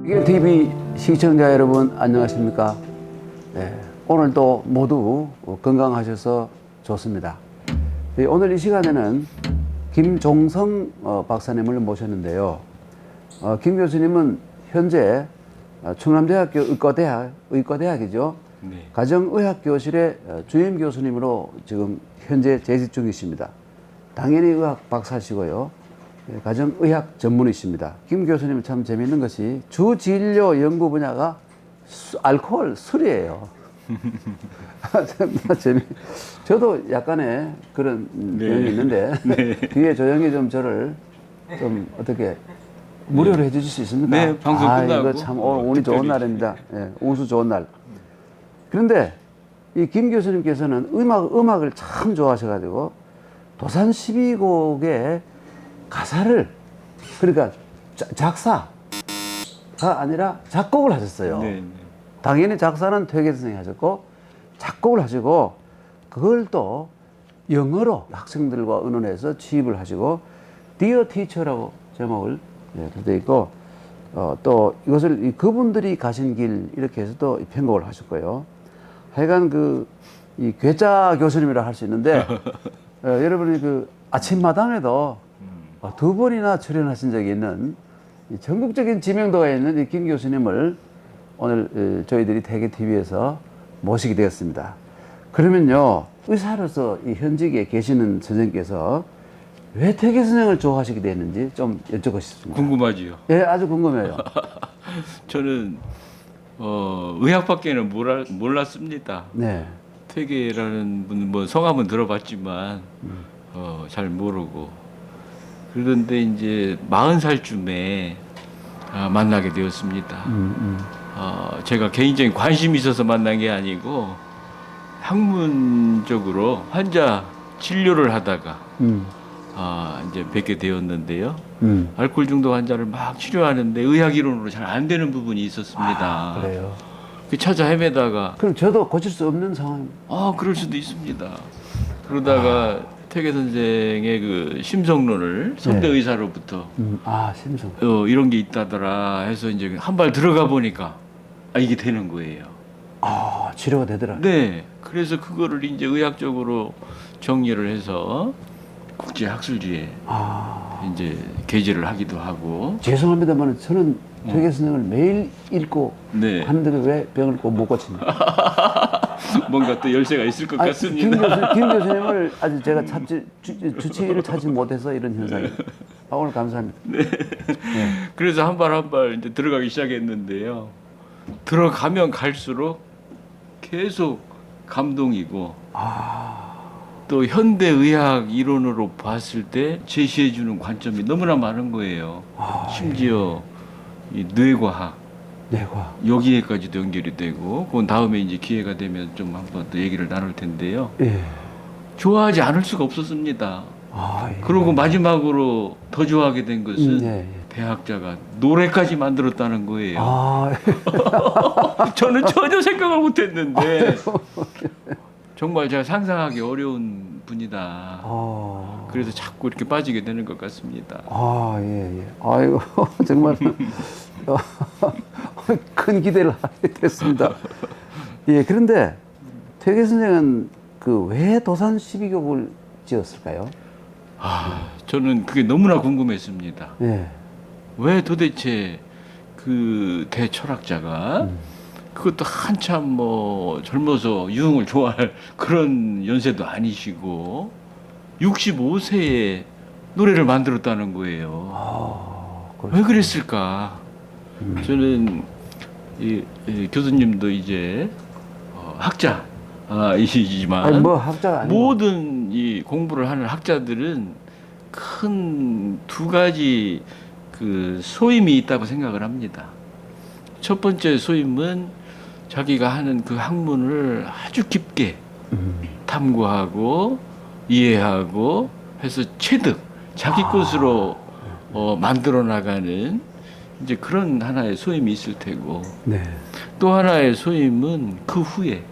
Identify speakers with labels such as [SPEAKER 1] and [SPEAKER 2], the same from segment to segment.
[SPEAKER 1] 이게 TV 시청자 여러분 안녕하십니까? 네, 오늘도 모두 건강하셔서 좋습니다. 오늘 이 시간에는 김종성 박사님을 모셨는데요. 김 교수님은 현재 충남대학교 의과대학이죠.
[SPEAKER 2] 네.
[SPEAKER 1] 가정의학교실의 주임 교수님으로 지금 현재 재직 중이십니다. 당연히 의학 박사시고요. 가정의학 전문의십니다. 김 교수님 참 재미있는 것이 주 진료 연구 분야가 알코올, 술이에요. 저도 약간의 그런 경험이 있는데 뒤에 조용히 좀 저를 좀 어떻게 무료로 해주실 수 있습니까?
[SPEAKER 2] 네, 방송 끝나고.
[SPEAKER 1] 이거 참 오늘 운이 좋은 날입니다. 예, 운수 좋은 날. 그런데 이 김 교수님께서는 음악을 참 좋아하셔가지고 도산 12곡의 가사를 그러니까 작사가 아니라 작곡을 하셨어요.
[SPEAKER 2] 네, 네.
[SPEAKER 1] 당연히 작사는 퇴계 선생이 하셨고 작곡을 하시고 그걸 또 영어로 학생들과 의논해서 취입을 하시고 Dear Teacher라고 제목을 되어 있고 또 이것을 그분들이 가신 길 이렇게 해서 또 편곡을 하셨고요. 하여간 이 괴짜 교수님이라 할 수 있는데 여러분이 그 아침마당에도 두 번이나 출연하신 적이 있는 전국적인 지명도가 있는 이 김 교수님을 오늘 저희들이 대개TV에서 모시게 되었습니다. 그러면요, 의사로서 이 현직에 계시는 선생님께서 왜 퇴계 선생을 좋아하시게 됐는지 좀 여쭙고 싶습니다.
[SPEAKER 2] 궁금하지요.
[SPEAKER 1] 예, 아주 궁금해요.
[SPEAKER 2] 저는 의학밖에는 몰랐습니다.
[SPEAKER 1] 네.
[SPEAKER 2] 퇴계라는 분 뭐 성함은 들어봤지만 잘 모르고 그런데 이제 40살쯤에 만나게 되었습니다. 제가 개인적인 관심이 있어서 만난 게 아니고 학문적으로 환자 진료를 하다가 이제 뵙게 되었는데요. 알코올 중독 환자를 막 치료하는데 의학 이론으로 잘 안 되는 부분이 있었습니다.
[SPEAKER 1] 그래요.
[SPEAKER 2] 찾아 헤매다가
[SPEAKER 1] 그럼 저도 고칠 수 없는 상황.
[SPEAKER 2] 그럴 수도 있습니다. 그러다가 퇴계 선생의 그 심성론을 선배 의사로부터
[SPEAKER 1] 심성.
[SPEAKER 2] 이런 게 있다더라 해서 이제 한 발 들어가 보니까 이게 되는 거예요.
[SPEAKER 1] 치료가 되더라.
[SPEAKER 2] 네. 그래서 그거를 이제 의학적으로 정리를 해서 국제 학술지에 이제 게재를 하기도 하고.
[SPEAKER 1] 죄송합니다만 저는 퇴계 선생을 매일 읽고
[SPEAKER 2] 네.
[SPEAKER 1] 하는데 왜 병을 꼭 못 고칩니까?
[SPEAKER 2] 뭔가 또 열쇠가 있을 것 같습니다.
[SPEAKER 1] 김 교수님을 아직 제가 주치의를 찾지 못해서 이런 현상이. 오늘 감사합니다.
[SPEAKER 2] 네. 그래서 한 발 한 발 이제 들어가기 시작했는데요. 들어가면 갈수록 계속 감동이고 또 현대 의학 이론으로 봤을 때 제시해주는 관점이 너무나 많은 거예요. 심지어 이 뇌과학, 여기에까지도 연결이 되고, 그건 다음에 이제 기회가 되면 좀 한번 더 얘기를 나눌 텐데요.
[SPEAKER 1] 예.
[SPEAKER 2] 좋아하지 않을 수가 없었습니다.
[SPEAKER 1] 예.
[SPEAKER 2] 그리고 마지막으로 더 좋아하게 된 것은 대학자가 노래까지 만들었다는 거예요. 저는 전혀 생각을 못했는데 정말 제가 상상하기 어려운 분이다. 그래서 자꾸 이렇게 빠지게 되는 것 같습니다.
[SPEAKER 1] 예. 아이고, 정말 큰 기대를 하게 됐습니다. 예, 그런데 퇴계 선생은 왜 도산 12곡을 지었을까요?
[SPEAKER 2] 저는 그게 너무나 궁금했습니다.
[SPEAKER 1] 예.
[SPEAKER 2] 왜 도대체 그 대철학자가 그것도 한참 뭐 젊어서 유흥을 좋아할 그런 연세도 아니시고 65세에 노래를 만들었다는 거예요. 왜 그랬을까? 저는 이 교수님도 이제 학자이시지만
[SPEAKER 1] 학자가 아니고
[SPEAKER 2] 모든 이 공부를 하는 학자들은 큰 두 가지 그 소임이 있다고 생각을 합니다. 첫 번째 소임은 자기가 하는 그 학문을 아주 깊게 탐구하고 이해하고 해서 체득, 자기 것으로 만들어 나가는 이제 그런 하나의 소임이 있을 테고, 또 하나의 소임은 그 후에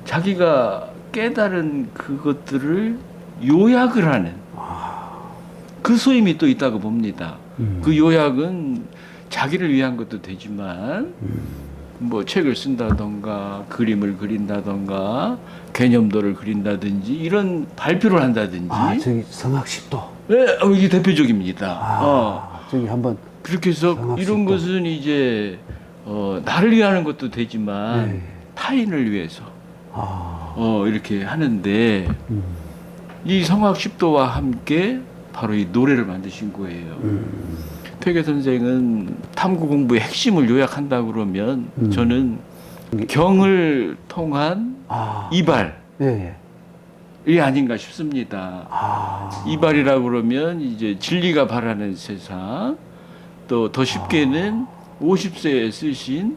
[SPEAKER 2] 자기가 깨달은 그것들을 요약을 하는 그 소임이 또 있다고 봅니다. 그 요약은 자기를 위한 것도 되지만 뭐 책을 쓴다던가 그림을 그린다던가 개념도를 그린다든지 이런 발표를 한다든지
[SPEAKER 1] 저기 성악십도.
[SPEAKER 2] 네, 이게 대표적입니다.
[SPEAKER 1] 저기 한번.
[SPEAKER 2] 그렇게 해서
[SPEAKER 1] 성악십도.
[SPEAKER 2] 이런 것은 이제 나를 위하는 것도 되지만
[SPEAKER 1] 네.
[SPEAKER 2] 타인을 위해서 이렇게 하는데 이 성악십도와 함께 바로 이 노래를 만드신 거예요. 퇴계 선생은 탐구 공부의 핵심을 요약한다고 그러면 저는 경을 통한 이발이
[SPEAKER 1] 예, 예.
[SPEAKER 2] 아닌가 싶습니다. 이발이라고 그러면 이제 진리가 바라는 세상, 또 더 쉽게는 50세에 쓰신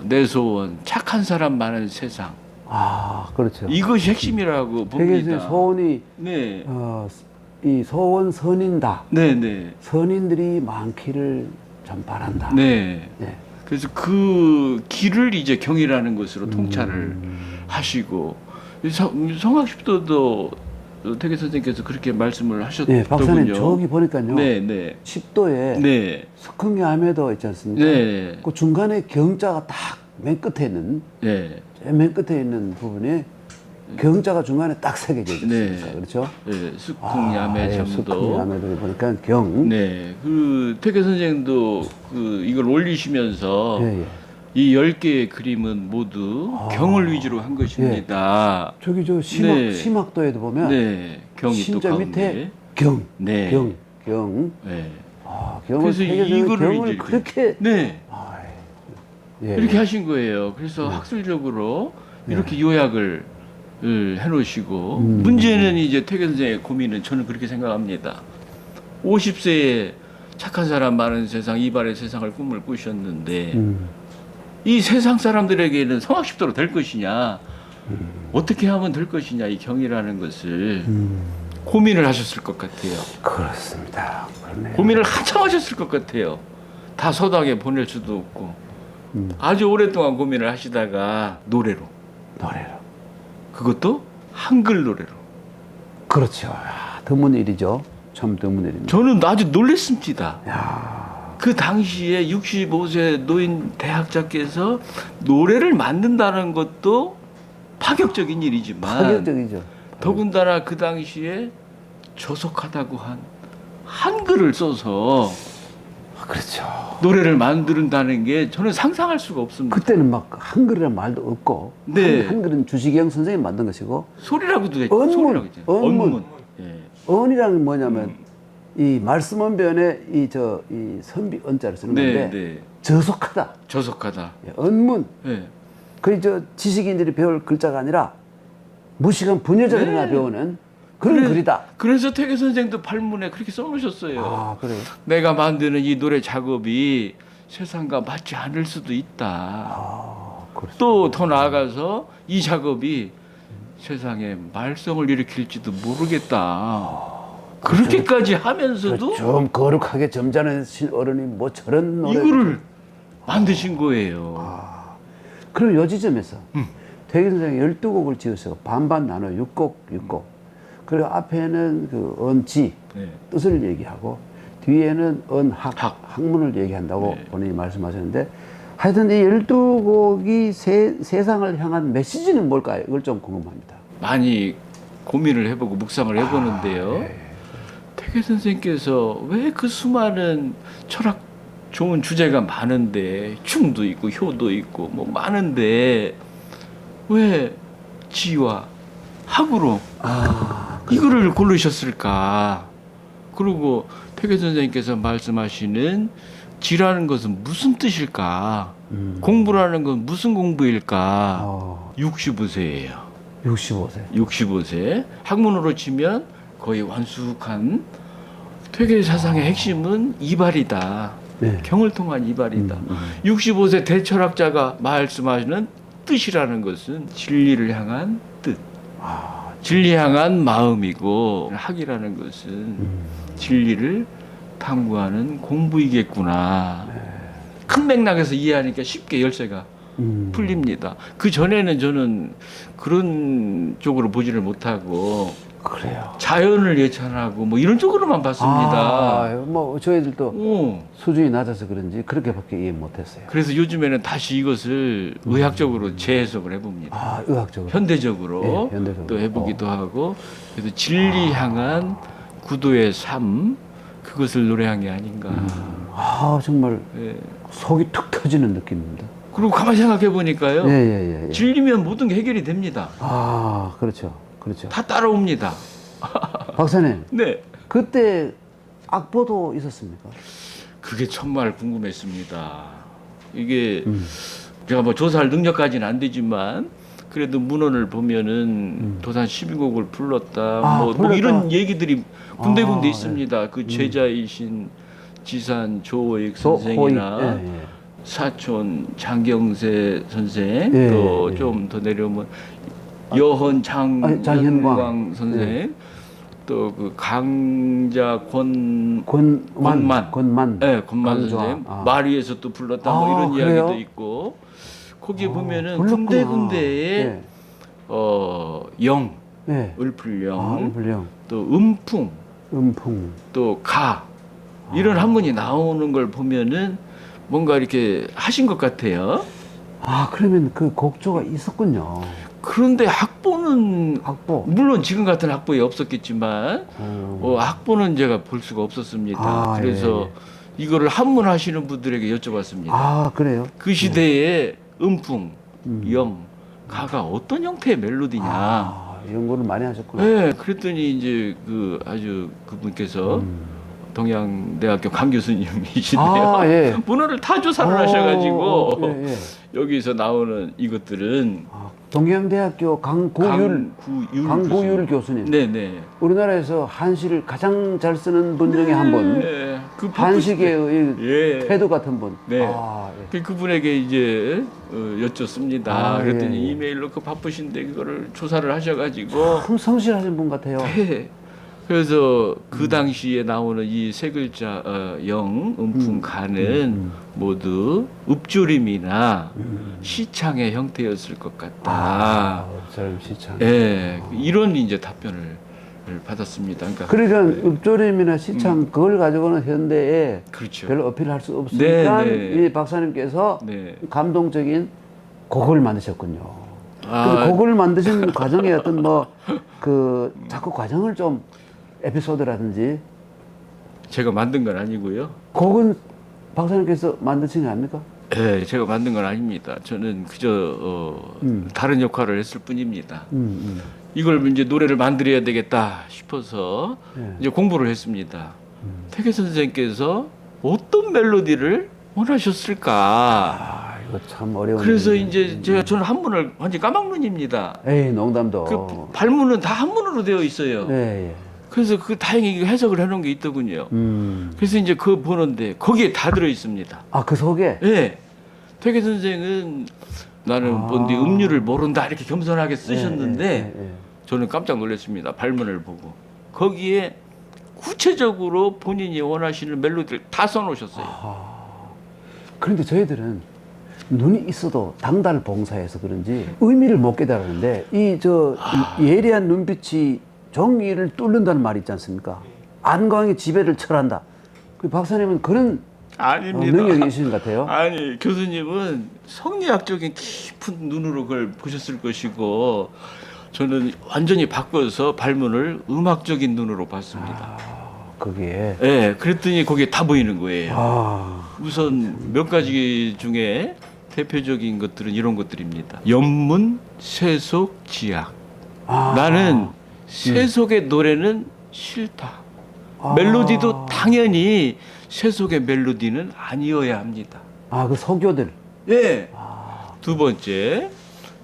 [SPEAKER 2] 내 소원, 착한 사람 많은 세상.
[SPEAKER 1] 그렇죠.
[SPEAKER 2] 이것이 핵심이라고
[SPEAKER 1] 퇴계
[SPEAKER 2] 봅니다.
[SPEAKER 1] 소원이
[SPEAKER 2] 네,
[SPEAKER 1] 이 소원 선인다.
[SPEAKER 2] 네, 네,
[SPEAKER 1] 선인들이 많기를 좀 바란다.
[SPEAKER 2] 네.
[SPEAKER 1] 네.
[SPEAKER 2] 그래서 그 길을 이제 경이라는 것으로 통찰을 하시고 성악십도도 퇴계 선생님께서 그렇게 말씀을 하셨더군요.
[SPEAKER 1] 네, 박사님 저기 보니까요.
[SPEAKER 2] 네, 네,
[SPEAKER 1] 십도에
[SPEAKER 2] 네,
[SPEAKER 1] 석흥야매도 있지 않습니까?
[SPEAKER 2] 네,
[SPEAKER 1] 그 중간에 경자가 딱 맨 끝에 있는
[SPEAKER 2] 네,
[SPEAKER 1] 맨 끝에 있는 부분에 경자가 중간에 딱 새겨져 있습니다.
[SPEAKER 2] 네.
[SPEAKER 1] 그렇죠?
[SPEAKER 2] 네, 숙흥야매 잠도.
[SPEAKER 1] 숙흥야매도 보니까 경.
[SPEAKER 2] 네, 그 퇴계 선생님도 그 이걸 올리시면서
[SPEAKER 1] 예, 예.
[SPEAKER 2] 이 10개의 그림은 모두 경을 위주로 한 것입니다.
[SPEAKER 1] 저기 저 심학
[SPEAKER 2] 네.
[SPEAKER 1] 심학도에도 보면
[SPEAKER 2] 네, 경이 또
[SPEAKER 1] 심자
[SPEAKER 2] 가운데.
[SPEAKER 1] 밑에 경,
[SPEAKER 2] 네.
[SPEAKER 1] 경.
[SPEAKER 2] 네.
[SPEAKER 1] 경을
[SPEAKER 2] 그래서
[SPEAKER 1] 새겨서
[SPEAKER 2] 이거를
[SPEAKER 1] 경을
[SPEAKER 2] 이제
[SPEAKER 1] 그렇게
[SPEAKER 2] 네.
[SPEAKER 1] 예.
[SPEAKER 2] 이렇게 하신 거예요. 그래서 학술적으로 이렇게 요약을 해놓으시고 문제는 이제 퇴계 선생의 고민은 저는 그렇게 생각합니다. 50세에 착한 사람 많은 세상, 이발의 세상을 꿈을 꾸셨는데 이 세상 사람들에게는 성악십도로 될 것이냐, 어떻게 하면 될 것이냐, 이 경이라는 것을 고민을 하셨을 것 같아요.
[SPEAKER 1] 그렇습니다. 그러네요.
[SPEAKER 2] 고민을 한참 하셨을 것 같아요. 다 서당에 보낼 수도 없고 아주 오랫동안 고민을 하시다가 노래로, 그것도 한글 노래로.
[SPEAKER 1] 그렇죠. 드문 일이죠. 참 드문 일입니다.
[SPEAKER 2] 저는 아주 놀랬습니다.
[SPEAKER 1] 야,
[SPEAKER 2] 그 당시에 65세 노인 대학자께서 노래를 만든다는 것도 파격적인 일이지만
[SPEAKER 1] 파격적이죠.
[SPEAKER 2] 더군다나 그 당시에 조속하다고 한 한글을 써서
[SPEAKER 1] 그렇죠.
[SPEAKER 2] 노래를 만든다는 게 저는 상상할 수가 없습니다.
[SPEAKER 1] 그때는 막 한글이란 말도 없고
[SPEAKER 2] 네.
[SPEAKER 1] 한글은 주시경 선생님이 만든 것이고
[SPEAKER 2] 소리라고도 했죠.
[SPEAKER 1] 언문,
[SPEAKER 2] 소리라고 했죠.
[SPEAKER 1] 언문.
[SPEAKER 2] 예.
[SPEAKER 1] 언이란 뭐냐면 이 말씀 언변에 이 선비 언자를 쓰는
[SPEAKER 2] 네,
[SPEAKER 1] 건데
[SPEAKER 2] 네.
[SPEAKER 1] 저속하다.
[SPEAKER 2] 저속하다.
[SPEAKER 1] 언문.
[SPEAKER 2] 예.
[SPEAKER 1] 그 지식인들이 배울 글자가 아니라 무식한 부녀자들이나
[SPEAKER 2] 네.
[SPEAKER 1] 배우는 그런 글이다.
[SPEAKER 2] 그래서 퇴계 선생도 팔문에 그렇게 써놓으셨어요.
[SPEAKER 1] 그래요.
[SPEAKER 2] 내가 만드는 이 노래 작업이 세상과 맞지 않을 수도 있다.
[SPEAKER 1] 그렇죠.
[SPEAKER 2] 또 더 나아가서 이 작업이 세상에 말썽을 일으킬지도 모르겠다. 그렇게까지 하면서도
[SPEAKER 1] 좀 거룩하게 점잖으신 어른이 뭐 저런 노래
[SPEAKER 2] 이거를 만드신 거예요.
[SPEAKER 1] 그럼 요 지점에서 퇴계 선생이 12곡을 지으셔서 반반 나눠 6곡. 그리고 앞에는 그 언지
[SPEAKER 2] 네.
[SPEAKER 1] 뜻을 얘기하고 뒤에는 언학 학문을 얘기한다고
[SPEAKER 2] 네.
[SPEAKER 1] 본인이 말씀하셨는데 하여튼 이 12곡이 세상을 향한 메시지는 뭘까요? 이걸 좀 궁금합니다.
[SPEAKER 2] 많이 고민을 해보고 묵상을 해보는데요. 퇴계 선생님께서 왜 그 수많은 철학 좋은 주제가 많은데 충도 있고 효도 있고 뭐 많은데 왜 지와 학으로 이거를 고르셨을까? 그리고 퇴계 선생님께서 말씀하시는 지라는 것은 무슨 뜻일까? 공부라는 건 무슨 공부일까? 65세예요.
[SPEAKER 1] 65세.
[SPEAKER 2] 65세. 학문으로 치면 거의 완숙한 퇴계 사상의 핵심은 이발이다.
[SPEAKER 1] 네.
[SPEAKER 2] 경을 통한 이발이다. 65세 대철학자가 말씀하시는 뜻이라는 것은 진리를 향한 뜻. 진리 향한 마음이고 학이라는 것은 진리를 탐구하는 공부이겠구나. 큰 맥락에서 이해하니까 쉽게 열쇠가 풀립니다. 그 전에는 저는 그런 쪽으로 보지를 못하고
[SPEAKER 1] 그래요.
[SPEAKER 2] 자연을 예찬하고 뭐 이런 쪽으로만 봤습니다.
[SPEAKER 1] 아, 뭐 저희들도
[SPEAKER 2] 오.
[SPEAKER 1] 수준이 낮아서 그런지 그렇게밖에 이해 못했어요.
[SPEAKER 2] 그래서 요즘에는 다시 이것을 의학적으로 재해석을 해봅니다.
[SPEAKER 1] 아, 의학적으로.
[SPEAKER 2] 현대적으로,
[SPEAKER 1] 예, 현대적으로.
[SPEAKER 2] 또 해보기도 하고, 그래서 진리 향한 구도의 삶, 그것을 노래한 게 아닌가.
[SPEAKER 1] 아, 정말
[SPEAKER 2] 예.
[SPEAKER 1] 속이 툭 터지는 느낌입니다.
[SPEAKER 2] 그리고 가만히 생각해 보니까요.
[SPEAKER 1] 예, 예, 예. 예.
[SPEAKER 2] 진리면 모든 게 해결이 됩니다.
[SPEAKER 1] 아, 그렇죠. 그렇죠.
[SPEAKER 2] 다 따라옵니다.
[SPEAKER 1] 박사님,
[SPEAKER 2] 네.
[SPEAKER 1] 그때 악보도 있었습니까?
[SPEAKER 2] 그게 정말 궁금했습니다. 이게 제가 뭐 조사할 능력까지는 안 되지만 그래도 문헌을 보면은 도산 12곡을 불렀다.
[SPEAKER 1] 아,
[SPEAKER 2] 뭐
[SPEAKER 1] 불렀다.
[SPEAKER 2] 이런 얘기들이 군데군데
[SPEAKER 1] 아,
[SPEAKER 2] 있습니다. 그 제자이신 지산 조호익
[SPEAKER 1] 호익.
[SPEAKER 2] 선생이나
[SPEAKER 1] 예, 예.
[SPEAKER 2] 사촌 장경세 선생,
[SPEAKER 1] 예,
[SPEAKER 2] 또
[SPEAKER 1] 예.
[SPEAKER 2] 좀 더 내려오면 여헌
[SPEAKER 1] 장현광.
[SPEAKER 2] 장현광 선생,
[SPEAKER 1] 예.
[SPEAKER 2] 또 그 강자 권만,
[SPEAKER 1] 권만.
[SPEAKER 2] 네, 권만
[SPEAKER 1] 강좌.
[SPEAKER 2] 선생,
[SPEAKER 1] 아.
[SPEAKER 2] 마리에서 또 불렀다, 뭐
[SPEAKER 1] 아,
[SPEAKER 2] 이런
[SPEAKER 1] 그래요?
[SPEAKER 2] 이야기도 있고, 거기 보면은
[SPEAKER 1] 불렀구나.
[SPEAKER 2] 군데군데에
[SPEAKER 1] 예.
[SPEAKER 2] 영,
[SPEAKER 1] 예.
[SPEAKER 2] 을풀영,
[SPEAKER 1] 아, 불령.
[SPEAKER 2] 또 음풍,
[SPEAKER 1] 음풍.
[SPEAKER 2] 또 가, 이런 한문이 나오는 걸 보면은 뭔가 이렇게 하신 것 같아요.
[SPEAKER 1] 아, 그러면 그 곡조가 있었군요.
[SPEAKER 2] 그런데 학보는
[SPEAKER 1] 악보.
[SPEAKER 2] 물론 지금 같은 학보에 없었겠지만
[SPEAKER 1] 어.
[SPEAKER 2] 학보는 제가 볼 수가 없었습니다.
[SPEAKER 1] 아,
[SPEAKER 2] 그래서 이거를 한문하시는 분들에게 여쭤봤습니다.
[SPEAKER 1] 아, 그래요?
[SPEAKER 2] 그 시대에 음풍, 영, 가가 어떤 형태의 멜로디냐.
[SPEAKER 1] 아, 연구를 많이 하셨구나.
[SPEAKER 2] 네, 그랬더니 이제 그 아주 그분께서 동양대학교 강 교수님이신데요.
[SPEAKER 1] 아, 예.
[SPEAKER 2] 문헌을 다 조사를 하셔가지고
[SPEAKER 1] 예, 예.
[SPEAKER 2] 여기서 나오는 이것들은
[SPEAKER 1] 아, 동양대학교 강고율
[SPEAKER 2] 강고율
[SPEAKER 1] 교수님.
[SPEAKER 2] 네네.
[SPEAKER 1] 우리나라에서 한시를 가장 잘 쓰는 분 중에 한 분.
[SPEAKER 2] 네. 그
[SPEAKER 1] 한식의
[SPEAKER 2] 예.
[SPEAKER 1] 태도 같은 분.
[SPEAKER 2] 네.
[SPEAKER 1] 아, 예.
[SPEAKER 2] 그분에게 이제 여쭙습니다.
[SPEAKER 1] 아,
[SPEAKER 2] 그랬더니
[SPEAKER 1] 예.
[SPEAKER 2] 이메일로 그 바쁘신데 그거를 조사를 하셔가지고
[SPEAKER 1] 참 성실하신 분 같아요.
[SPEAKER 2] 네. 그래서 그 당시에 나오는 이 세 글자 영, 음풍, 가는 모두 읍조림이나 시창의 형태였을 것 같다.
[SPEAKER 1] 아, 잘 시참.
[SPEAKER 2] 예, 이런 이제 답변을 받았습니다.
[SPEAKER 1] 그러니까 읍조림이나 시참 그걸 가지고는 현대에
[SPEAKER 2] 그렇죠.
[SPEAKER 1] 별로 어필할 수 없으니까
[SPEAKER 2] 네, 네.
[SPEAKER 1] 이 박사님께서
[SPEAKER 2] 네.
[SPEAKER 1] 감동적인 곡을 만드셨군요.
[SPEAKER 2] 아.
[SPEAKER 1] 근데 곡을 만드신 과정에 어떤 뭐 그 작곡 과정을 좀 에피소드라든지
[SPEAKER 2] 제가 만든 건 아니고요.
[SPEAKER 1] 곡은 박사님께서 만드신 게 아닙니까?
[SPEAKER 2] 예, 제가 만든 건 아닙니다. 저는 그저 다른 역할을 했을 뿐입니다. 이걸 이제 노래를 만들어야 되겠다 싶어서
[SPEAKER 1] 예.
[SPEAKER 2] 이제 공부를 했습니다. 태계 선생님께서 어떤 멜로디를 원하셨을까?
[SPEAKER 1] 아, 이거 참 어려운.
[SPEAKER 2] 그래서
[SPEAKER 1] 일인데.
[SPEAKER 2] 이제 저는 한문을 완전 까막눈입니다.
[SPEAKER 1] 에이, 농담도.
[SPEAKER 2] 그 발문은 다 한문으로 되어 있어요.
[SPEAKER 1] 예, 예.
[SPEAKER 2] 그래서 그 다행히 해석을 해놓은 게 있더군요. 그래서 이제 그거 보는데 거기에 다 들어 있습니다.
[SPEAKER 1] 아, 그 속에?
[SPEAKER 2] 예. 태계 선생은 나는 뭔데 음률을 모른다 이렇게 겸손하게 쓰셨는데
[SPEAKER 1] 예, 예.
[SPEAKER 2] 저는 깜짝 놀랐습니다. 발문을 보고 거기에 구체적으로 본인이 원하시는 멜로디를 다 써놓으셨어요.
[SPEAKER 1] 그런데 저희들은 눈이 있어도 당달 봉사해서 그런지 의미를 못 깨달았는데 예리한 눈빛이 종이를 뚫는다는 말이 있지 않습니까? 안광이 지배를 철한다. 그 박사님은 그런
[SPEAKER 2] 아닙니다.
[SPEAKER 1] 능력이 있으신 것 같아요.
[SPEAKER 2] 아니 교수님은 성리학적인 깊은 눈으로 그걸 보셨을 것이고 저는 완전히 바꿔서 발문을 음악적인 눈으로 봤습니다.
[SPEAKER 1] 거기에.
[SPEAKER 2] 예, 그랬더니 거기에 다 보이는 거예요.
[SPEAKER 1] 아,
[SPEAKER 2] 우선 몇 가지 중에 대표적인 것들은 이런 것들입니다. 연문, 세속, 지약. 나는 세속의 노래는 싫다. 멜로디도 당연히 세속의 멜로디는 아니어야 합니다.
[SPEAKER 1] 그 소교들.
[SPEAKER 2] 예. 두 번째,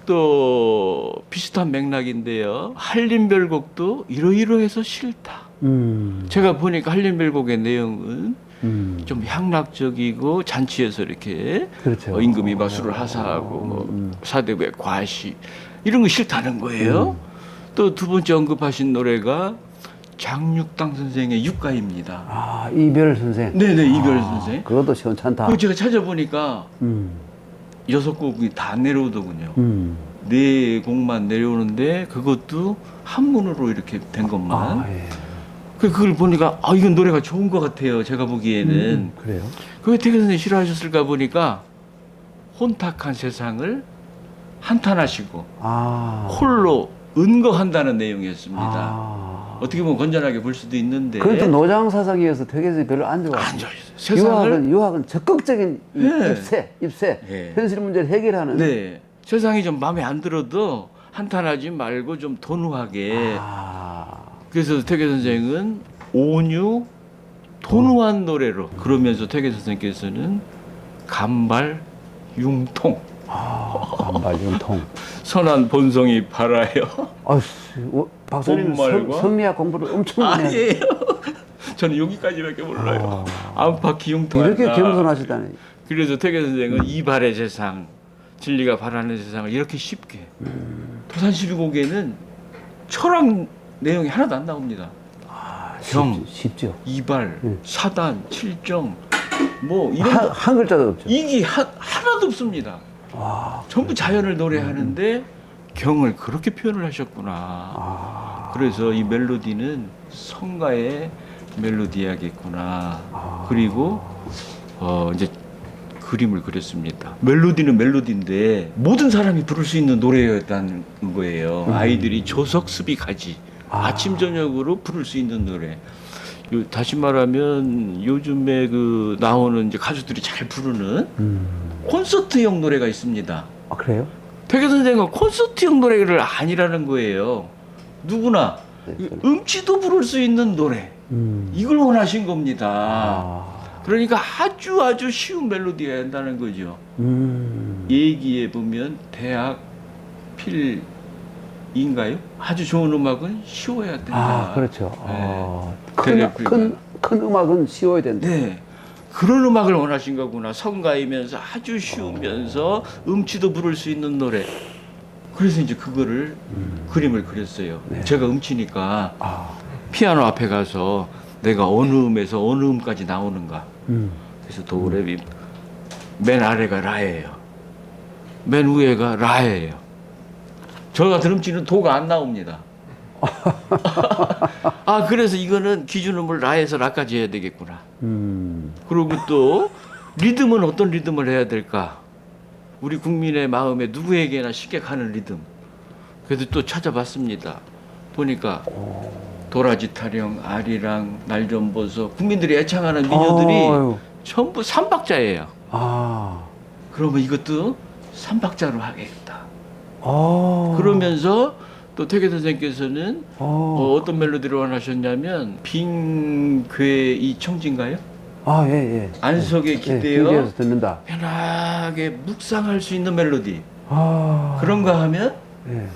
[SPEAKER 2] 또 비슷한 맥락인데요. 한림별곡도 이러이러해서 싫다. 제가 보니까 한림별곡의 내용은 좀 향락적이고 잔치에서 이렇게
[SPEAKER 1] 그렇죠.
[SPEAKER 2] 임금이 마술을 하사하고 뭐 사대부의 과시 이런 거 싫다는 거예요. 또 두 번째 언급하신 노래가 장육당 선생의 육가입니다.
[SPEAKER 1] 이별 선생.
[SPEAKER 2] 네네, 이별 선생.
[SPEAKER 1] 그것도 시원찮다.
[SPEAKER 2] 그거 제가 찾아보니까 6곡이 다 내려오더군요. 네 곡만 내려오는데 그것도 한문으로 이렇게 된 것만.
[SPEAKER 1] 아, 예.
[SPEAKER 2] 그걸 보니까 이건 노래가 좋은 것 같아요. 제가 보기에는.
[SPEAKER 1] 그래요?
[SPEAKER 2] 그왜 태계 선생님 싫어하셨을까 보니까 혼탁한 세상을 한탄하시고
[SPEAKER 1] 아.
[SPEAKER 2] 홀로 은거한다는 내용이었습니다.
[SPEAKER 1] 아.
[SPEAKER 2] 어떻게 보면 건전하게 볼 수도 있는데
[SPEAKER 1] 그래도 노장 사상이어서 퇴계선생이 별로 안 좋아해요.
[SPEAKER 2] 안 좋아요. 세상을
[SPEAKER 1] 유학은 적극적인
[SPEAKER 2] 네.
[SPEAKER 1] 입세,
[SPEAKER 2] 네.
[SPEAKER 1] 현실 문제를 해결하는.
[SPEAKER 2] 네. 세상이 좀 마음에 안 들어도 한탄하지 말고 좀 돈우하게.
[SPEAKER 1] 아.
[SPEAKER 2] 그래서 태계 선생은 온유 돈우한 노래로 그러면서 태계 선생께서는 간발 융통
[SPEAKER 1] 간발융통.
[SPEAKER 2] 선한 본성이 발하여
[SPEAKER 1] 아씨, 박사님
[SPEAKER 2] 본말과?
[SPEAKER 1] 성리학 공부를 엄청 많이 하세요.
[SPEAKER 2] 아니에요. 저는 여기까지밖에 몰라요. 안팎 기융통
[SPEAKER 1] 이렇게 겸손하시다니.
[SPEAKER 2] 그래서 태계 선생은 이발의 세상, 진리가 바라는 세상을 이렇게 쉽게 도산 12곡에는 철학 내용이 하나도 안 나옵니다. 경,
[SPEAKER 1] 쉽죠.
[SPEAKER 2] 이발, 사단, 칠정 뭐 이런 거
[SPEAKER 1] 한 글자도 없죠.
[SPEAKER 2] 이게 하나도 없습니다. 전부 자연을 노래하는데 경을 그렇게 표현을 하셨구나. 그래서 이 멜로디는 성가의 멜로디야겠구나. 그리고 이제 그림을 그렸습니다. 멜로디는 멜로디인데 모든 사람이 부를 수 있는 노래였다는 거예요. 아이들이 조석습이 가지 아침 저녁으로 부를 수 있는 노래. 다시 말하면 요즘에 그 나오는 이제 가수들이 잘 부르는 콘서트용 노래가 있습니다.
[SPEAKER 1] 아, 그래요?
[SPEAKER 2] 태계 선생은 콘서트용 노래를 아니라는 거예요. 누구나
[SPEAKER 1] 네,
[SPEAKER 2] 음치도 부를 수 있는 노래. 이걸 원하신 겁니다.
[SPEAKER 1] 아.
[SPEAKER 2] 그러니까 아주 쉬운 멜로디가 된다는 거죠. 얘기해 보면 대학 필인가요? 아주 좋은 음악은 쉬워야 된다.
[SPEAKER 1] 그렇죠.
[SPEAKER 2] 네.
[SPEAKER 1] 큰 음악은 쉬워야 된다.
[SPEAKER 2] 네. 그런 음악을 원하신 거구나. 성가이면서 아주 쉬우면서 음치도 부를 수 있는 노래. 그래서 이제 그거를 그림을 그렸어요.
[SPEAKER 1] 네.
[SPEAKER 2] 제가 음치니까 피아노 앞에 가서 내가 어느 음에서 어느 음까지 나오는가. 그래서 도레미 맨 아래가 라예요. 맨 위에가 라예요. 저 같은 음치는 도가 안 나옵니다. 그래서 이거는 기준음을 라에서 라까지 해야 되겠구나. 그리고 또 리듬은 어떤 리듬을 해야 될까? 우리 국민의 마음에 누구에게나 쉽게 가는 리듬. 그래서 또 찾아봤습니다. 보니까 도라지 타령, 아리랑, 날 좀 보소. 국민들이 애창하는 민요들이 전부 3박자예요. 그러면 이것도 3박자로 하겠다. 그러면서 또 태계 선생님께서는 어떤 멜로디를 원하셨냐면 빙괴이 청진가요?
[SPEAKER 1] 예.
[SPEAKER 2] 안석에 기대어
[SPEAKER 1] 기대어서 듣는다.
[SPEAKER 2] 편하게 묵상할 수 있는 멜로디.
[SPEAKER 1] 아.
[SPEAKER 2] 그런가 하면
[SPEAKER 1] 예.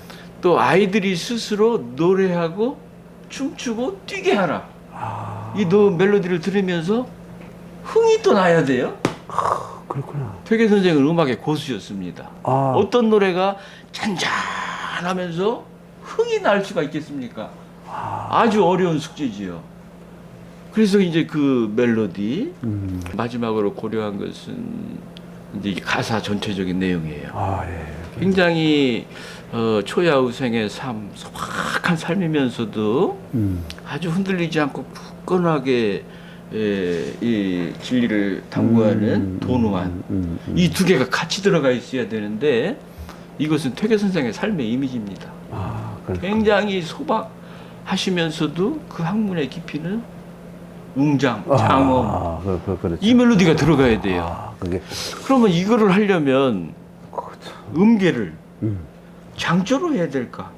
[SPEAKER 2] 또 아이들이 스스로 노래하고 춤추고 뛰게 하라. 이 멜로디를 들으면서 흥이 또 나야 돼요.
[SPEAKER 1] 그렇구나.
[SPEAKER 2] 태계 선생은 음악의 고수였습니다. 어떤 노래가 잔잔하면서 흥이 날 수가 있겠습니까? 아주 어려운 숙제지요. 그래서 이제 그 멜로디 마지막으로 고려한 것은 이제 가사 전체적인 내용이에요.
[SPEAKER 1] 예.
[SPEAKER 2] 굉장히 초야우생의 삶, 소박한 삶이면서도 아주 흔들리지 않고 굳건하게 이 진리를 탐구하는 도노한 이 두 개가 같이 들어가 있어야 되는데 이것은 퇴계 선생의 삶의 이미지입니다. 굉장히 소박하시면서도 그 학문의 깊이는 웅장, 장엄
[SPEAKER 1] 그렇죠.
[SPEAKER 2] 이 멜로디가 들어가야 돼요. 그러면 이거를 하려면 음계를 장조로 해야 될까?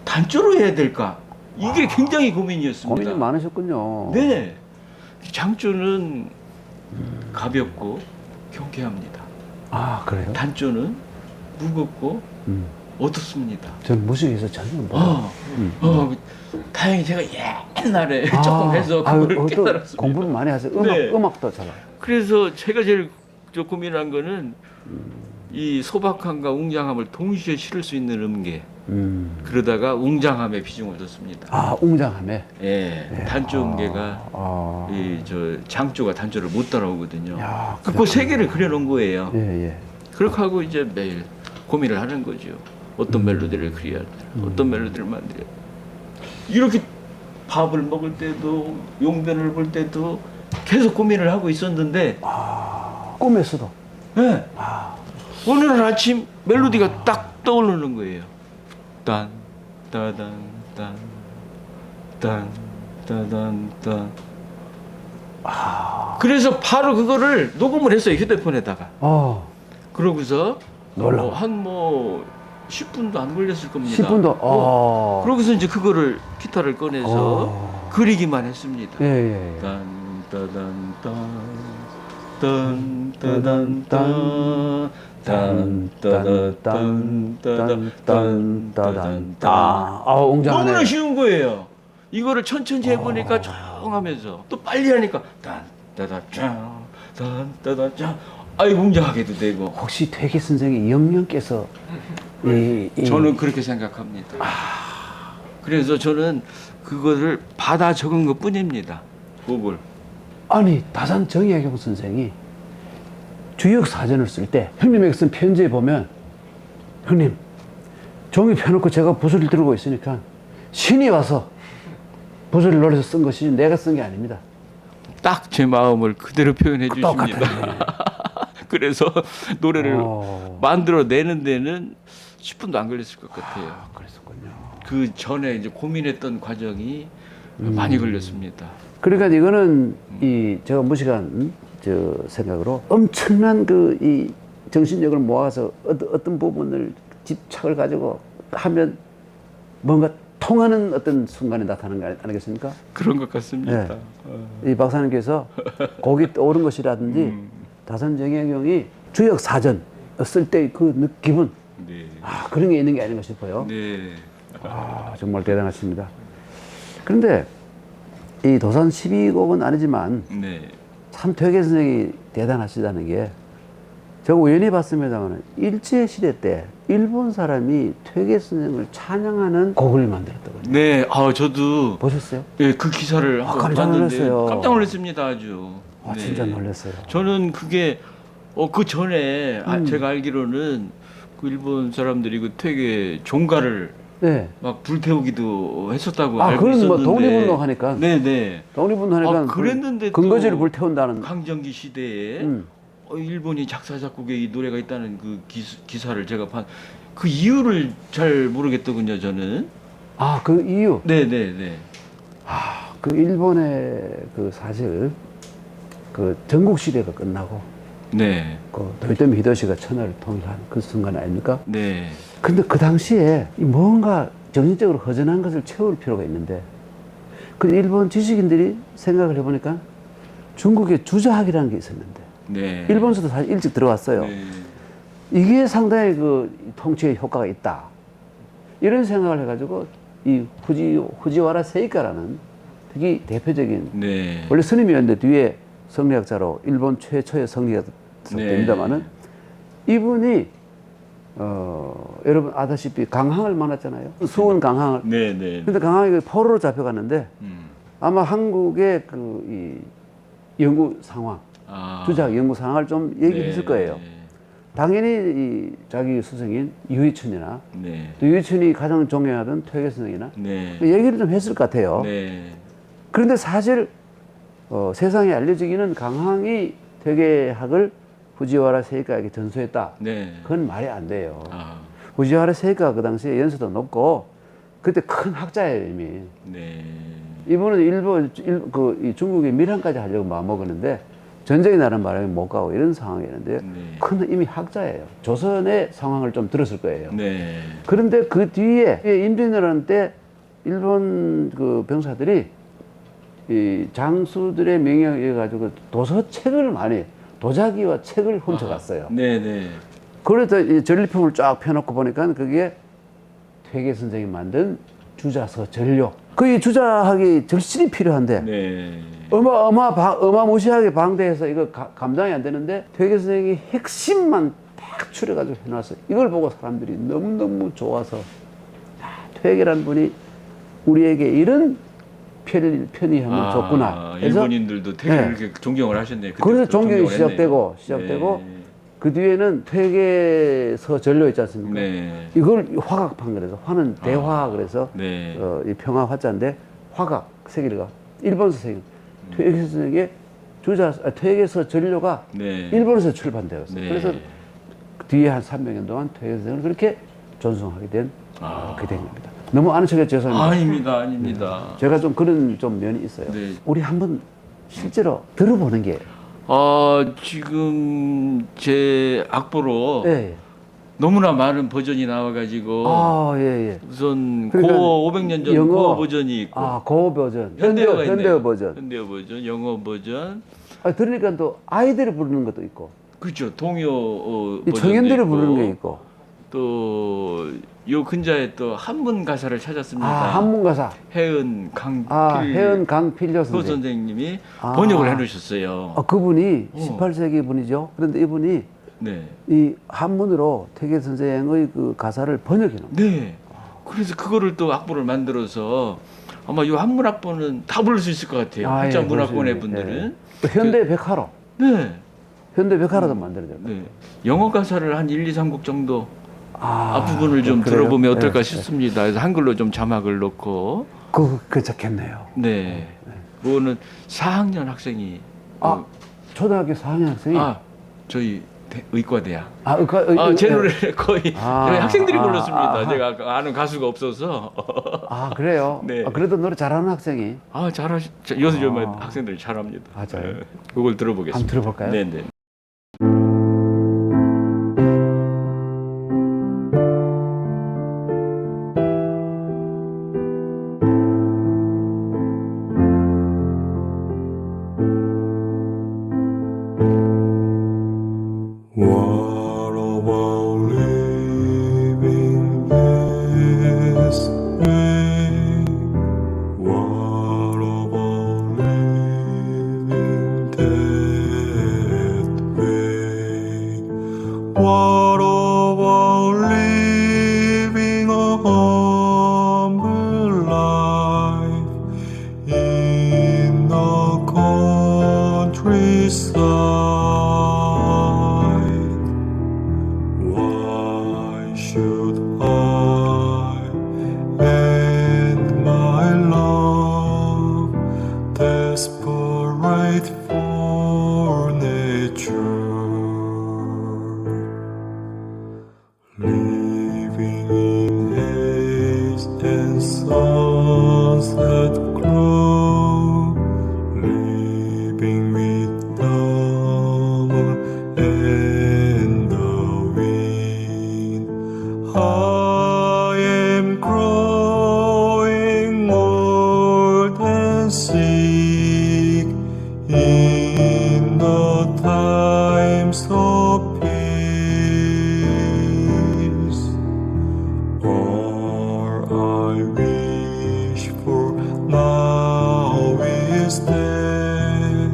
[SPEAKER 2] 단조로 해야 될까? 이게 굉장히 고민이었습니다.
[SPEAKER 1] 고민이 많으셨군요.
[SPEAKER 2] 네. 장조는 가볍고 경쾌합니다.
[SPEAKER 1] 그래요?
[SPEAKER 2] 단조는 무겁고 어둡습니다.
[SPEAKER 1] 전 무식해서 전혀 몰라요.
[SPEAKER 2] 다행히 제가 옛날에 조금 해서 그걸 깨달았습니다.
[SPEAKER 1] 공부를 많이 하세요. 음악도 잘 알아요.
[SPEAKER 2] 그래서 제가 제일 고민한 거는 이 소박함과 웅장함을 동시에 실을 수 있는 음계. 그러다가 웅장함에 비중을 뒀습니다.
[SPEAKER 1] 웅장함에.
[SPEAKER 2] 예, 단조 음계가 장조가 단조를 못 따라오거든요. 그 세 개를 그려놓은 거예요.
[SPEAKER 1] 예.
[SPEAKER 2] 그렇게 하고 이제 매일 고민을 하는 거죠. 어떤 멜로디를 그려야 되나, 어떤 멜로디를 만들어야 되나. 이렇게 밥을 먹을 때도 용변을 볼 때도 계속 고민을 하고 있었는데
[SPEAKER 1] 꿈에서도.
[SPEAKER 2] 네. 어느 날 아침 멜로디가 딱 떠오르는 거예요. 딴 따단 딴. 그래서 바로 그거를 녹음을 했어요, 휴대폰에다가. 그러고서
[SPEAKER 1] 놀라워.
[SPEAKER 2] 한 10분도 안 걸렸을 겁니다.
[SPEAKER 1] 10분도.
[SPEAKER 2] 그러고서 이제 그거를 기타를 꺼내서 그리기만 했습니다.
[SPEAKER 1] 예. 웅장하네.
[SPEAKER 2] 너무나 쉬운 거예요. 이거를 천천히 해보니까 조용하면서 또 빨리 하니까 딴따다짠 아이 웅장하게도 되고.
[SPEAKER 1] 혹시 퇴계 선생의 영령께서
[SPEAKER 2] 저는 그렇게 생각합니다. 그래서 저는 그거를 받아 적은 것 뿐입니다. 곡을.
[SPEAKER 1] 아니 다산 정약용 선생이 주역 사전을 쓸 때 형님에게 쓴 편지에 보면 형님 종이 펴놓고 제가 붓을 들고 있으니까 신이 와서 붓을 노려서 쓴 것이지 내가 쓴 게 아닙니다.
[SPEAKER 2] 딱 제 마음을 그대로 표현해 주십니다.
[SPEAKER 1] 똑같아요.
[SPEAKER 2] 그래서 노래를 만들어내는 데는 10분도 안 걸렸을 것 같아요.
[SPEAKER 1] 그랬었군요.
[SPEAKER 2] 그 전에 이제 고민했던 과정이 많이 걸렸습니다.
[SPEAKER 1] 그러니까 이거는 제가 무식한 생각으로 엄청난 이 정신력을 모아서 어떤 부분을 집착을 가지고 하면 뭔가 통하는 어떤 순간에 나타나는 거 아니겠습니까?
[SPEAKER 2] 그런 것 같습니다.
[SPEAKER 1] 이 박사님께서 곡이 떠오른 것이라든지 다산 정약용이 주역 사전 쓸 때 그 기분
[SPEAKER 2] 네.
[SPEAKER 1] 그런 게 있는 게 아닌가 싶어요.
[SPEAKER 2] 네.
[SPEAKER 1] 정말 대단하십니다. 그런데 이 도산 12곡은 아니지만
[SPEAKER 2] 네.
[SPEAKER 1] 참 퇴계 선생이 대단하시다는 게 제가 우연히 봤습니다만 일제시대 때 일본 사람이 퇴계 선생을 찬양하는 곡을 만들었더군요.
[SPEAKER 2] 네, 저도
[SPEAKER 1] 보셨어요?
[SPEAKER 2] 네, 그 기사를
[SPEAKER 1] 깜짝
[SPEAKER 2] 봤는데
[SPEAKER 1] 놀랐어요.
[SPEAKER 2] 깜짝 놀랐습니다, 아주. 네.
[SPEAKER 1] 진짜 놀랐어요.
[SPEAKER 2] 저는 그게 그 전에 제가 알기로는 그 일본 사람들이 그 퇴계 종가를
[SPEAKER 1] 네.
[SPEAKER 2] 막 불태우기도 했었다고 알고
[SPEAKER 1] 그건
[SPEAKER 2] 있었는데.
[SPEAKER 1] 독립운동 하니까.
[SPEAKER 2] 네네.
[SPEAKER 1] 독립운동 하니까
[SPEAKER 2] 그랬는데
[SPEAKER 1] 근거지를
[SPEAKER 2] 또
[SPEAKER 1] 불태운다는.
[SPEAKER 2] 강점기 시대에 일본이 작사 작곡에 이 노래가 있다는 그 기사를 제가 그 이유를 잘 모르겠더군요, 저는.
[SPEAKER 1] 그 이유.
[SPEAKER 2] 네네네.
[SPEAKER 1] 그 일본의 사실 그 전국 시대가 끝나고
[SPEAKER 2] 네.
[SPEAKER 1] 그 도요토미 히데요시가 천하를 통일한 그 순간 아닙니까?
[SPEAKER 2] 네.
[SPEAKER 1] 근데 그 당시에 뭔가 정신적으로 허전한 것을 채울 필요가 있는데 그 일본 지식인들이 생각을 해보니까 중국에 주자학이라는 게 있었는데
[SPEAKER 2] 네.
[SPEAKER 1] 일본서도 사실 일찍 들어왔어요.
[SPEAKER 2] 네.
[SPEAKER 1] 이게 상당히 그 통치에 효과가 있다. 이런 생각을 해가지고 이 후지와라 세이카라는 되게 대표적인
[SPEAKER 2] 네.
[SPEAKER 1] 원래 스님이었는데 뒤에 성리학자로 일본 최초의 성리가 됩니다만은 이분이 여러분 아다시피 강항을 만났잖아요. 수원 강항을.
[SPEAKER 2] 네네.
[SPEAKER 1] 근데 강항이 포로로 잡혀갔는데 아마 한국의 이 연구 상황, 주작 연구 상황을 좀 얘기했을 거예요. 당연히 자기 스승인 유희춘이나 또 유희춘이 가장 존경하던 퇴계 선생이나 얘기를 좀 했을 것 같아요. 그런데 사실 세상에 알려지기는 강항이 퇴계학을 후지와라 세이카에게 전수했다. 그건 말이 안 돼요. 후지와라 세이카가 그 당시에 연세도 높고 그때 큰 학자예요 이미. 이분은 이 중국의 밀항까지 하려고 마음먹었는데 전쟁이 나는 바람에 못 가고 이런 상황이었는데 큰 이미 학자예요. 조선의 상황을 좀 들었을 거예요. 그런데 그 뒤에 임진왜란 때 일본 그 병사들이 이 장수들의 명령에 의해 가지고 도서책을 많이 도자기와 책을 훔쳐갔어요. 그래서 이 전리품을 쫙 펴놓고 보니까 그게 퇴계 선생이 만든 주자서 전료. 그 주자학이 절실히 필요한데 어마무시하게 방대해서 이거 감당이 안 되는데 퇴계 선생이 핵심만 딱 추려가지고 해놨어요. 이걸 보고 사람들이 너무너무 좋아서 퇴계란 분이 우리에게 이런 편의함을 줬구나.
[SPEAKER 2] 일본인들도 되게 이렇게 존경을 하셨네요.
[SPEAKER 1] 그래서 존경이 시작되고 그 뒤에는 퇴계서 전료 있지 않습니까?
[SPEAKER 2] 네.
[SPEAKER 1] 이걸 화각판 그래서 화는 대화 그래서
[SPEAKER 2] 네.
[SPEAKER 1] 이 평화 화자인데 화각 세계가 일본서 세계 퇴계서의 퇴계서 전료가
[SPEAKER 2] 네.
[SPEAKER 1] 일본에서 출판되었어요.
[SPEAKER 2] 네.
[SPEAKER 1] 그래서 뒤에 한 300년 동안 퇴계서를 그렇게 존중하게 된 그게 된 겁니다. 너무 아는 척해 죄송합니다.
[SPEAKER 2] 아닙니다, 아닙니다.
[SPEAKER 1] 제가 좀 그런 좀 면이 있어요.
[SPEAKER 2] 네.
[SPEAKER 1] 우리 한번 실제로 들어보는 게
[SPEAKER 2] 지금 제 악보로
[SPEAKER 1] 예.
[SPEAKER 2] 너무나 많은 버전이 나와가지고
[SPEAKER 1] 예.
[SPEAKER 2] 우선
[SPEAKER 1] 그러니까
[SPEAKER 2] 고 500년 전
[SPEAKER 1] 영어.
[SPEAKER 2] 고 버전이 있고
[SPEAKER 1] 고 버전,
[SPEAKER 2] 현대어가 있네요.
[SPEAKER 1] 현대어 버전.
[SPEAKER 2] 현대어 버전, 영어 버전,
[SPEAKER 1] 들으니까 또 아이들이 부르는 것도 있고,
[SPEAKER 2] 그렇죠. 동요
[SPEAKER 1] 이
[SPEAKER 2] 버전도
[SPEAKER 1] 청년들이
[SPEAKER 2] 있고,
[SPEAKER 1] 부르는 게 있고,
[SPEAKER 2] 또 요 근자에 또 한문 가사를 찾았습니다.
[SPEAKER 1] 한문 가사,
[SPEAKER 2] 해은 강필
[SPEAKER 1] 해은 강필려
[SPEAKER 2] 소
[SPEAKER 1] 선생.
[SPEAKER 2] 선생님이
[SPEAKER 1] 아.
[SPEAKER 2] 번역을 해놓으셨어요.
[SPEAKER 1] 그분이 18세기 분이죠. 그런데 이분이
[SPEAKER 2] 네,
[SPEAKER 1] 이 한문으로 태계 선생의 그 가사를 번역해 놓은.
[SPEAKER 2] 네. 그래서 그거를 또 악보를 만들어서 아마 요 한문 악보는 다 부를 수 있을 것 같아요. 한자 문학권의 분들은.
[SPEAKER 1] 또 현대 백화로,
[SPEAKER 2] 네.
[SPEAKER 1] 현대 백화로도 만들어져요.
[SPEAKER 2] 네. 영어 가사를 한 1, 2, 3곡 정도 앞부분을 좀
[SPEAKER 1] 그래요?
[SPEAKER 2] 들어보면 어떨까
[SPEAKER 1] 네,
[SPEAKER 2] 싶습니다. 그래서 한글로 좀 자막을 넣고.
[SPEAKER 1] 그 좋겠네요.
[SPEAKER 2] 네. 그거는 4학년 학생이
[SPEAKER 1] 초등학교 4학년 학생이
[SPEAKER 2] 저희 의과대학. 제 노래를 거의 저희 학생들이 불렀습니다. 제가 아는 가수가 없어서.
[SPEAKER 1] 그래요?
[SPEAKER 2] 네.
[SPEAKER 1] 그래도 노래 잘하는 학생이.
[SPEAKER 2] 요즘 학생들이 잘합니다.
[SPEAKER 1] 맞아요.
[SPEAKER 2] 네. 그걸 들어보겠습니다.
[SPEAKER 1] 한번 들어볼까요?
[SPEAKER 2] 네네.
[SPEAKER 3] What about living this way? What about living that way? What about living a humble life in the countryside? Why should I and my love desperate for nature, living in haze and sunset glow, living with the moon and the wind? I am growing old and sick in the times of peace. All I wish for now is that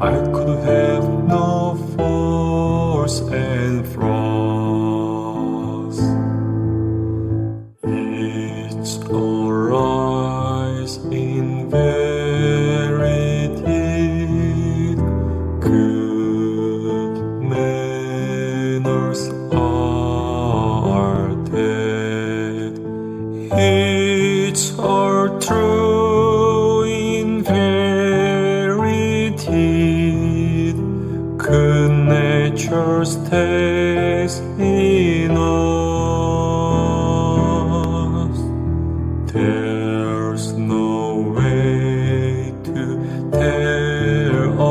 [SPEAKER 3] I could have no force and frost. It's all lies in verity. Good manners are dead. It's all true in verity. Good nature stays in us. There's no way to tell a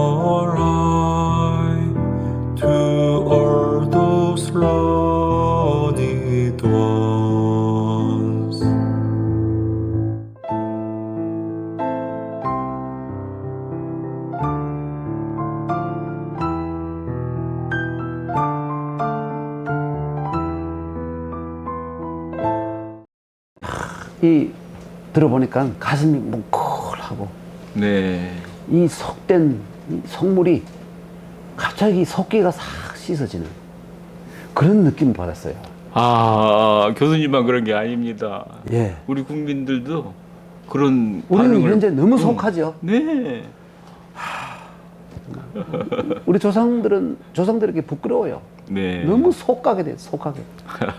[SPEAKER 3] lie to all those lonely ones.
[SPEAKER 1] 이 들어보니까 가슴이 뭉클하고
[SPEAKER 2] 네.
[SPEAKER 1] 이 속된 이 속물이 갑자기 속기가 싹 씻어지는 그런 느낌을 받았어요.
[SPEAKER 2] 교수님만 그런 게 아닙니다.
[SPEAKER 1] 예.
[SPEAKER 2] 우리 국민들도 그런
[SPEAKER 1] 우리는
[SPEAKER 2] 반응을
[SPEAKER 1] 현재 너무 속하죠.
[SPEAKER 2] 네.
[SPEAKER 1] 우리 조상들에게 부끄러워요.
[SPEAKER 2] 네.
[SPEAKER 1] 너무 속가게 돼, 속가게.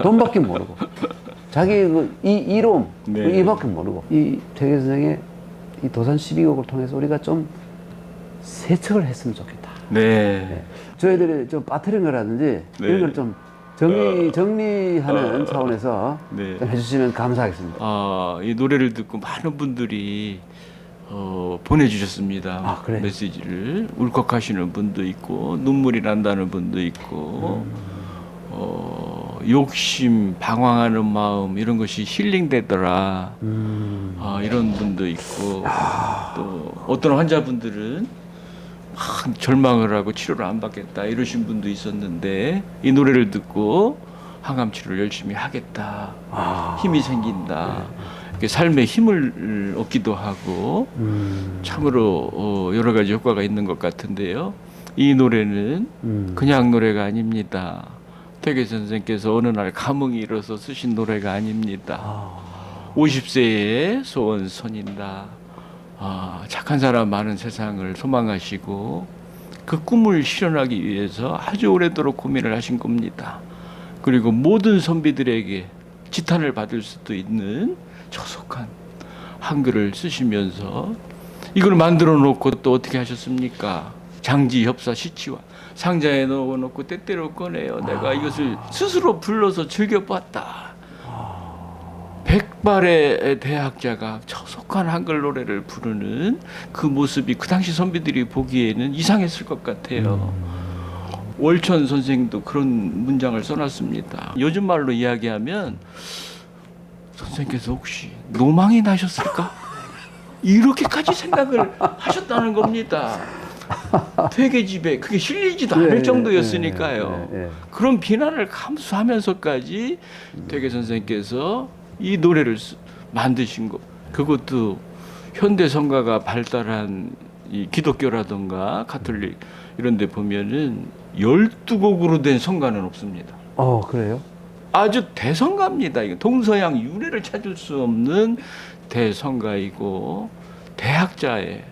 [SPEAKER 1] 돈밖에 모르고. 자기 이로움,
[SPEAKER 2] 네.
[SPEAKER 1] 이밖에 모르고. 이 퇴계 선생의 이 도산 12곡을 통해서 우리가 좀 세척을 했으면 좋겠다.
[SPEAKER 2] 네.
[SPEAKER 1] 저희들이 좀 빠뜨린 거라든지
[SPEAKER 2] 네.
[SPEAKER 1] 이런 걸 좀 정리하는 차원에서
[SPEAKER 2] 네.
[SPEAKER 1] 좀 해주시면 감사하겠습니다.
[SPEAKER 2] 이 노래를 듣고 많은 분들이 보내주셨습니다.
[SPEAKER 1] 아, 그래요?
[SPEAKER 2] 메시지를 울컥하시는 분도 있고 눈물이 난다는 분도 있고 욕심, 방황하는 마음 이런 것이 힐링되더라. 이런 분도 있고 또 어떤 환자분들은 막 절망을 하고 치료를 안 받겠다 이러신 분도 있었는데 이 노래를 듣고 항암 치료를 열심히 하겠다. 힘이 생긴다. 이렇게 삶에 힘을 얻기도 하고 참으로 여러 가지 효과가 있는 것 같은데요. 이 노래는 그냥 노래가 아닙니다. 퇴계 선생께서 어느 날 감흥이 일어서 쓰신 노래가 아닙니다. 50세의 소원 선인다. 착한 사람 많은 세상을 소망하시고 그 꿈을 실현하기 위해서 아주 오래도록 고민을 하신 겁니다. 그리고 모든 선비들에게 지탄을 받을 수도 있는 조속한 한글을 쓰시면서 이걸 만들어 놓고 또 어떻게 하셨습니까? 장지, 협사, 시치와 상자에 넣어놓고 때때로 꺼내요. 내가 이것을 스스로 불러서 즐겨봤다. 백발의 대학자가 조속한 한글 노래를 부르는 그 모습이 그 당시 선비들이 보기에는 이상했을 것 같아요. 월천 선생도 그런 문장을 써놨습니다. 요즘 말로 이야기하면 선생님께서 혹시 노망이 나셨을까? 이렇게까지 생각을 하셨다는 겁니다. 퇴계집에 그게 실리지도 않을 정도였으니까요. 그런 비난을 감수하면서까지 퇴계 선생님께서 이 노래를 만드신 것, 그것도 현대 성가가 발달한 이 기독교라든가 가톨릭 이런 데 보면은 12곡으로 된 성가는 없습니다.
[SPEAKER 1] 그래요?
[SPEAKER 2] 아주 대성가입니다. 이거 동서양 유래를 찾을 수 없는 대성가이고 대학자의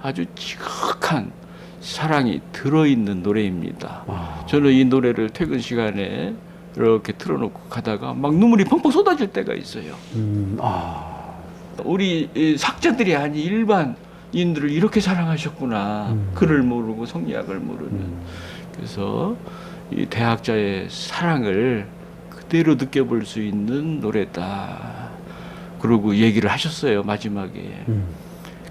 [SPEAKER 2] 아주 지극한 사랑이 들어있는 노래입니다. 저는 이 노래를 퇴근 시간에 이렇게 틀어놓고 가다가 막 눈물이 펑펑 쏟아질 때가 있어요. 우리 학자들이 아닌 일반인들을 이렇게 사랑하셨구나. 글을 모르고 성리학을 모르는. 그래서 이 대학자의 사랑을 그대로 느껴볼 수 있는 노래다. 그러고 얘기를 하셨어요, 마지막에.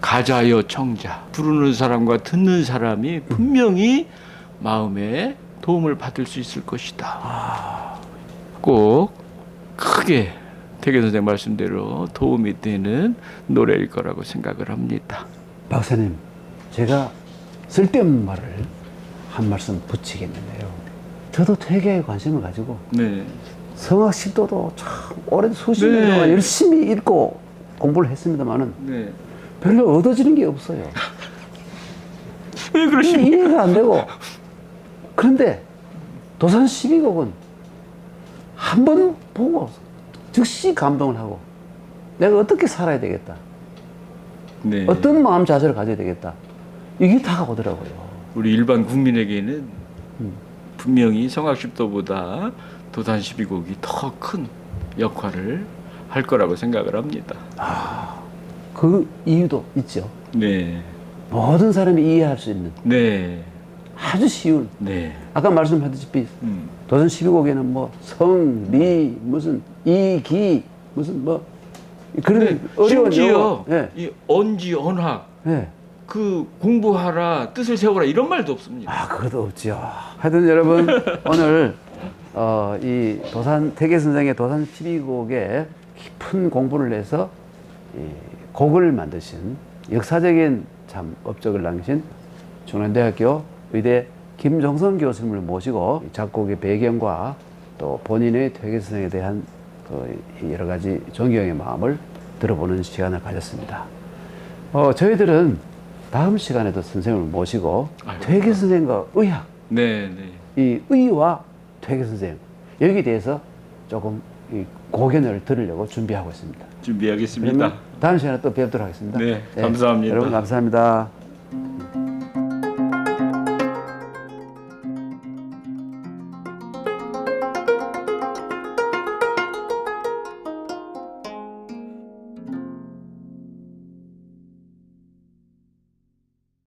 [SPEAKER 2] 가자여 청자. 부르는 사람과 듣는 사람이 분명히 마음에 도움을 받을 수 있을 것이다. 꼭 크게 퇴계 선생 말씀대로 도움이 되는 노래일 거라고 생각을 합니다.
[SPEAKER 1] 박사님, 제가 쓸데없는 말을 한 말씀 붙이겠는데요. 저도 퇴계에 관심을 가지고
[SPEAKER 2] 네.
[SPEAKER 1] 성악식도도 참 오랜 수십 년
[SPEAKER 2] 네.
[SPEAKER 1] 동안 열심히 읽고 공부를 했습니다만은
[SPEAKER 2] 네.
[SPEAKER 1] 별로 얻어지는 게 없어요.
[SPEAKER 2] 왜 그러십니까?
[SPEAKER 1] 이해가 안 되고. 그런데 도산 12곡은 한 번 보고 즉시 감동을 하고 내가 어떻게 살아야 되겠다.
[SPEAKER 2] 네.
[SPEAKER 1] 어떤 마음 자세를 가져야 되겠다. 이게 다가오더라고요.
[SPEAKER 2] 우리 일반 국민에게는 분명히 성악십도보다 도산 12곡이 더 큰 역할을 할 거라고 생각을 합니다.
[SPEAKER 1] 그 이유도 있죠.
[SPEAKER 2] 네.
[SPEAKER 1] 모든 사람이 이해할 수 있는
[SPEAKER 2] 네.
[SPEAKER 1] 아주 쉬운.
[SPEAKER 2] 네.
[SPEAKER 1] 아까 말씀하셨다시피 도산 12곡에는 뭐 성, 리, 무슨 이기, 무슨 뭐 그런 어려운
[SPEAKER 2] 심지어
[SPEAKER 1] 용어. 네.
[SPEAKER 2] 이 언지 언학
[SPEAKER 1] 네.
[SPEAKER 2] 그 공부하라 뜻을 세워라 이런 말도 없습니다.
[SPEAKER 1] 그것도 없죠. 하여튼 여러분 오늘 이 퇴계 선생의 도산 12곡에 깊은 공부를 해서 이 곡을 만드신 역사적인 참 업적을 남기신 중앙대학교 의대 김종선 교수님을 모시고 작곡의 배경과 또 본인의 퇴계 선생에 대한 여러 가지 존경의 마음을 들어보는 시간을 가졌습니다. 저희들은 다음 시간에도 선생님을 모시고 퇴계 선생과 의학,
[SPEAKER 2] 네, 네.
[SPEAKER 1] 이 의와 퇴계 선생 여기에 대해서 조금 이 고견을 들으려고 준비하고 있습니다.
[SPEAKER 2] 준비하겠습니다.
[SPEAKER 1] 그러면 다음 시간에 또 뵙도록 하겠습니다.
[SPEAKER 2] 네, 감사합니다.
[SPEAKER 1] 여러분 감사합니다.